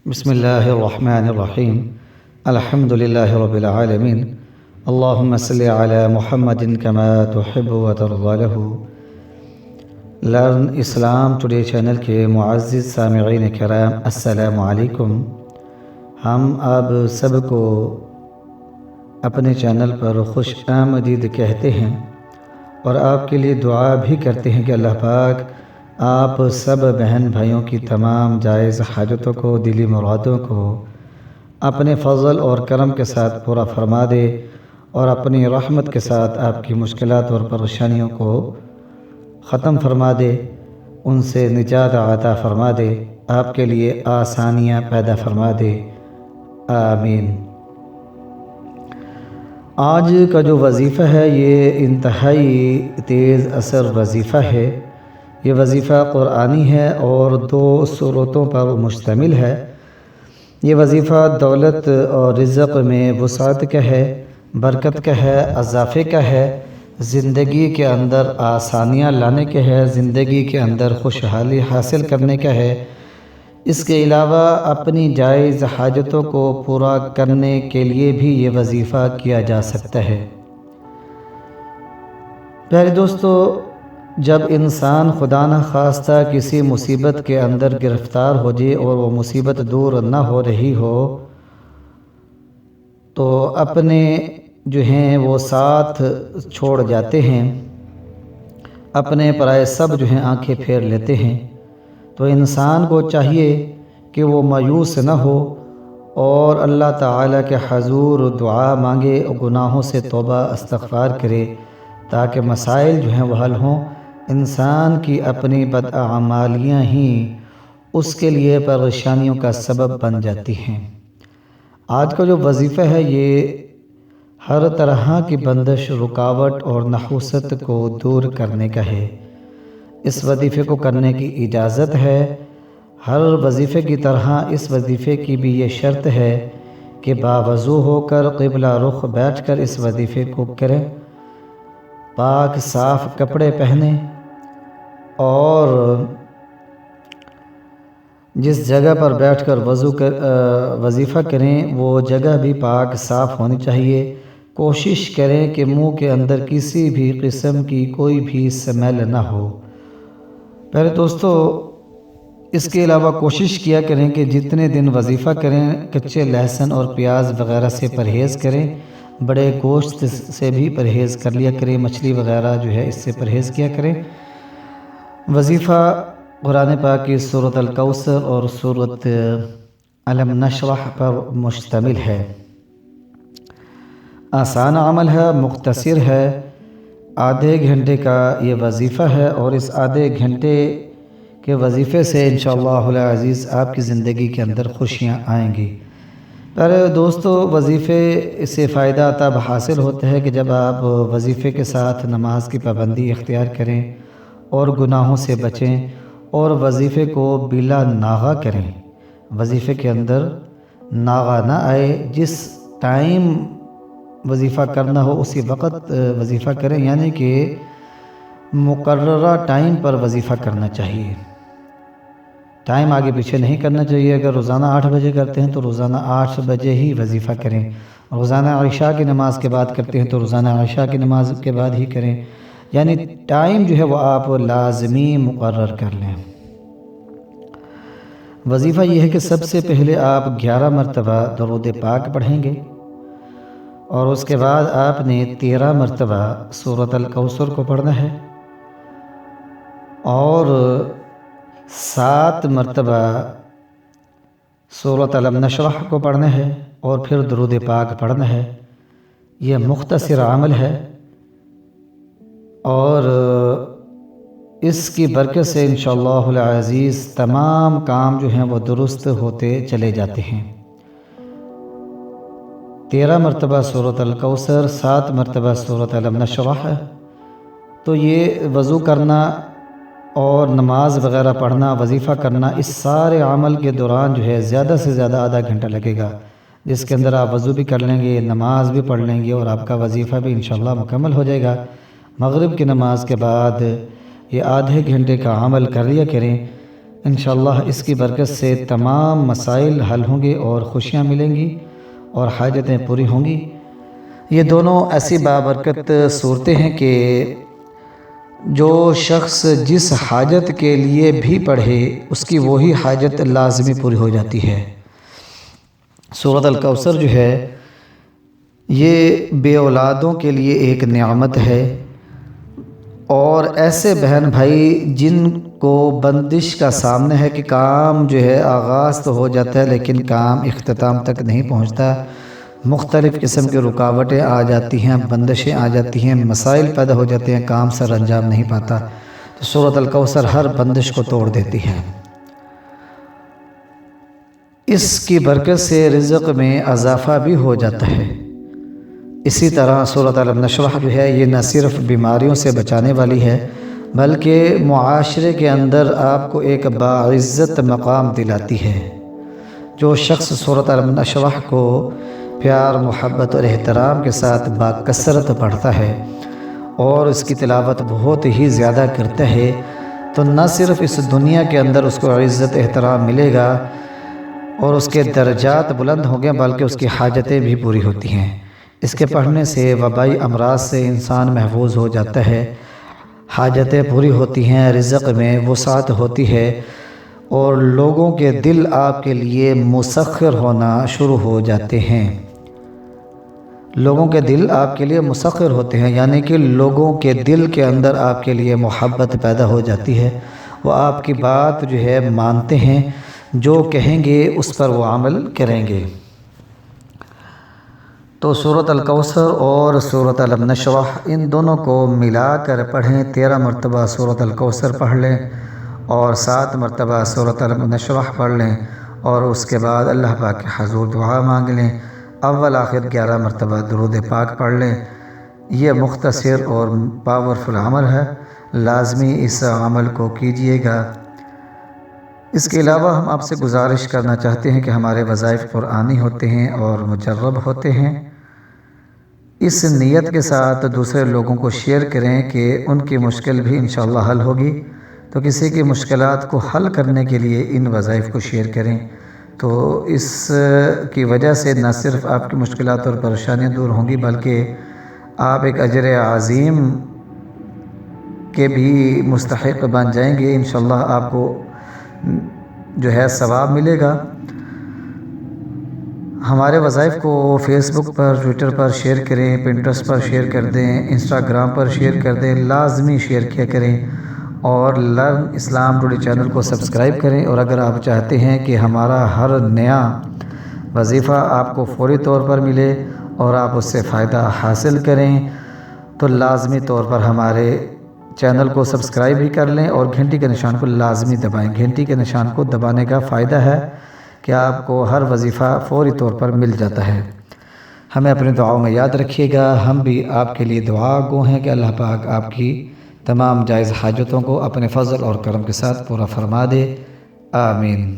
بسم اللہ الرحمن الرحیم الحمد للہ رب العالمین اللہم صلی علی محمد کما تحب و ترضى له۔ لرن اسلام ٹوڈے چینل کے معزز سامعین کرام، السلام علیکم۔ ہم آپ سب کو اپنے چینل پر خوش آمدید کہتے ہیں اور آپ کے لیے دعا بھی کرتے ہیں کہ اللہ پاک آپ سب بہن بھائیوں کی تمام جائز حاجتوں کو، دلی مرادوں کو اپنے فضل اور کرم کے ساتھ پورا فرما دے اور اپنی رحمت کے ساتھ آپ کی مشکلات اور پریشانیوں کو ختم فرما دے، ان سے نجات عطا فرما دے، آپ کے لیے آسانیاں پیدا فرما دے، آمین۔ آج کا جو وظیفہ ہے یہ انتہائی تیز اثر وظیفہ ہے۔ یہ وظیفہ قرآنی ہے اور 2 صورتوں پر مشتمل ہے۔ یہ وظیفہ دولت اور رزق میں وسعت کا ہے، برکت کا ہے، اضافے کا ہے، زندگی کے اندر آسانیاں لانے کا ہے، زندگی کے اندر خوشحالی حاصل کرنے کا ہے۔ اس کے علاوہ اپنی جائز حاجتوں کو پورا کرنے کے لیے بھی یہ وظیفہ کیا جا سکتا ہے۔ پیارے دوستو، جب انسان خدا نہ خواستہ کسی مصیبت کے اندر گرفتار ہو جائے اور وہ مصیبت دور نہ ہو رہی ہو تو اپنے جو ہیں وہ ساتھ چھوڑ جاتے ہیں، اپنے پرائے سب جو ہیں آنکھیں پھیر لیتے ہیں۔ تو انسان کو چاہیے کہ وہ مایوس نہ ہو اور اللہ تعالیٰ کے حضور دعا مانگے اور گناہوں سے توبہ استغفار کرے تاکہ مسائل جو ہیں وہ حل ہوں۔ انسان کی اپنی بدعمالیاں ہی اس کے لیے پریشانیوں کا سبب بن جاتی ہیں۔ آج کا جو وظیفہ ہے یہ ہر طرح کی بندش، رکاوٹ اور نحوست کو دور کرنے کا ہے۔ اس وظیفے کو کرنے کی اجازت ہے۔ ہر وظیفے کی طرح اس وظیفے کی بھی یہ شرط ہے کہ باوضو ہو کر قبلہ رخ بیٹھ کر اس وظیفے کو کریں، پاک صاف کپڑے پہنیں اور جس جگہ پر بیٹھ کر وظیفہ کریں وہ جگہ بھی پاک صاف ہونی چاہیے۔ کوشش کریں کہ منہ کے اندر کسی بھی قسم کی کوئی بھی سمیل نہ ہو۔ پہلے دوستو، اس کے علاوہ کوشش کیا کریں کہ جتنے دن وظیفہ کریں کچے لہسن اور پیاز وغیرہ سے پرہیز کریں، بڑے گوشت سے بھی پرہیز کر لیا کریں، مچھلی وغیرہ جو ہے اس سے پرہیز کیا کریں۔ وظیفہ قرآن پاک کی سورۃ الکوثر اور سورۃ الم نشرح پر مشتمل ہے۔ آسان عمل ہے، مختصر ہے، آدھے گھنٹے کا یہ وظیفہ ہے اور اس آدھے گھنٹے کے وظیفے سے انشاءاللہ العزیز آپ کی زندگی کے اندر خوشیاں آئیں گی۔ پیارے دوستو، وظیفے سے فائدہ تب حاصل ہوتا ہے کہ جب آپ وظیفے کے ساتھ نماز کی پابندی اختیار کریں اور گناہوں سے بچیں اور وظیفے کو بلا ناغہ کریں۔ وظیفے کے اندر ناغہ نہ آئے، جس ٹائم وظیفہ کرنا ہو اسی وقت وظیفہ کریں، یعنی کہ مقررہ ٹائم پر وظیفہ کرنا چاہیے، ٹائم آگے پیچھے نہیں کرنا چاہیے۔ اگر روزانہ 8 بجے کرتے ہیں تو روزانہ 8 بجے ہی وظیفہ کریں، روزانہ عشاء کی نماز کے بعد کرتے ہیں تو روزانہ عشاء کی نماز کے بعد ہی کریں، یعنی ٹائم جو ہے وہ آپ لازمی مقرر کر لیں۔ وظیفہ یہ ہے کہ سب سے پہلے آپ 11 مرتبہ درود پاک پڑھیں گے اور اس کے بعد آپ نے 13 مرتبہ سورۃ الکوثر کو پڑھنا ہے اور 7 مرتبہ سورۃ الم نشرح کو پڑھنا ہے اور پھر درود پاک پڑھنا ہے۔ یہ مختصر عمل ہے اور اس کی برکت سے انشاءاللہ العزیز تمام کام جو ہیں وہ درست ہوتے چلے جاتے ہیں۔ 13 مرتبہ سورۃ الکوثر، 7 مرتبہ سورۃ الم نشرح، تو یہ وضو کرنا اور نماز وغیرہ پڑھنا، وظیفہ کرنا، اس سارے عمل کے دوران جو ہے زیادہ سے زیادہ آدھا گھنٹہ لگے گا، جس کے اندر آپ وضو بھی کر لیں گے، نماز بھی پڑھ لیں گے اور آپ کا وظیفہ بھی انشاءاللہ مکمل ہو جائے گا۔ مغرب کی نماز کے بعد یہ آدھے گھنٹے کا عمل کر لیا کریں۔ انشاءاللہ اس کی برکت سے تمام مسائل حل ہوں گے اور خوشیاں ملیں گی اور حاجتیں پوری ہوں گی۔ یہ دونوں ایسی بابرکت صورتیں ہیں کہ جو شخص جس حاجت کے لیے بھی پڑھے اس کی وہی حاجت لازمی پوری ہو جاتی ہے۔ سورۃ الکوثر جو ہے یہ بے اولادوں کے لیے ایک نعمت ہے، اور ایسے بہن بھائی جن کو بندش کا سامنا ہے کہ کام جو ہے آغاز تو ہو جاتا ہے لیکن کام اختتام تک نہیں پہنچتا، مختلف قسم کی رکاوٹیں آ جاتی ہیں، بندشیں آ جاتی ہیں، مسائل پیدا ہو جاتے ہیں، کام سر انجام نہیں پاتا، تو سورۃ الکوثر ہر بندش کو توڑ دیتی ہے۔ اس کی برکت سے رزق میں اضافہ بھی ہو جاتا ہے۔ اسی طرح سورۃ الم نشرح جو ہے یہ نہ صرف بیماریوں سے بچانے والی ہے بلکہ معاشرے کے اندر آپ کو ایک باعزت مقام دلاتی ہے۔ جو شخص سورۃ الم نشرح کو پیار، محبت اور احترام کے ساتھ باکثرت پڑھتا ہے اور اس کی تلاوت بہت ہی زیادہ کرتا ہے تو نہ صرف اس دنیا کے اندر اس کو عزت احترام ملے گا اور اس کے درجات بلند ہوں گے بلکہ اس کی حاجتیں بھی پوری ہوتی ہیں۔ اس کے پڑھنے سے وبائی امراض سے انسان محفوظ ہو جاتا ہے، حاجتیں پوری ہوتی ہیں، رزق میں وسعت ہوتی ہے اور لوگوں کے دل آپ کے لیے مسخر ہونا شروع ہو جاتے ہیں۔ لوگوں کے دل آپ کے لیے مسخر ہوتے ہیں، یعنی کہ لوگوں کے دل کے اندر آپ کے لیے محبت پیدا ہو جاتی ہے، وہ آپ کی بات جو ہے مانتے ہیں، جو کہیں گے اس پر وہ عمل کریں گے۔ تو سورۃ الکوثر اور سورۃ الم نشرح ان دونوں کو ملا کر پڑھیں، 13 مرتبہ سورۃ الکوثر پڑھ لیں اور 7 مرتبہ سورۃ الم نشرح پڑھ لیں، اور اس کے بعد اللہ پاک کے حضور دعا مانگ لیں، اول آخر 11 مرتبہ درود پاک پڑھ لیں۔ یہ مختصر اور پاورفل عمل ہے، لازمی اس عمل کو کیجئے گا۔ اس کے علاوہ ہم آپ سے گزارش کرنا چاہتے ہیں کہ ہمارے وظائف قرآنی ہوتے ہیں اور مجرب ہوتے ہیں، اس نیت کے ساتھ دوسرے لوگوں کو شیئر کریں کہ ان کی مشکل بھی انشاءاللہ حل ہوگی، تو کسی کی مشکلات کو حل کرنے کے لیے ان وظائف کو شیئر کریں، تو اس کی وجہ سے نہ صرف آپ کی مشکلات اور پریشانیاں دور ہوں گی بلکہ آپ ایک اجر عظیم کے بھی مستحق بن جائیں گے، انشاءاللہ آپ کو جو ہے ثواب ملے گا۔ ہمارے وظائف کو فیس بک پر، ٹویٹر پر شیئر کریں، پنٹرسٹ پر شیئر کر دیں، انسٹاگرام پر شیئر کر دیں، لازمی شیئر کیا کریں، اور لرن اسلام ٹوڈے چینل کو سبسکرائب کریں۔ اور اگر آپ چاہتے ہیں کہ ہمارا ہر نیا وظیفہ آپ کو فوری طور پر ملے اور آپ اس سے فائدہ حاصل کریں تو لازمی طور پر ہمارے چینل کو سبسکرائب بھی کر لیں اور گھنٹی کے نشان کو لازمی دبائیں۔ گھنٹی کے نشان کو دبانے کا فائدہ ہے کہ آپ کو ہر وظیفہ فوری طور پر مل جاتا ہے۔ ہمیں اپنی دعاؤں میں یاد رکھیے گا، ہم بھی آپ کے لیے دعا گو ہیں کہ اللہ پاک آپ کی تمام جائز حاجتوں کو اپنے فضل اور کرم کے ساتھ پورا فرما دے، آمین۔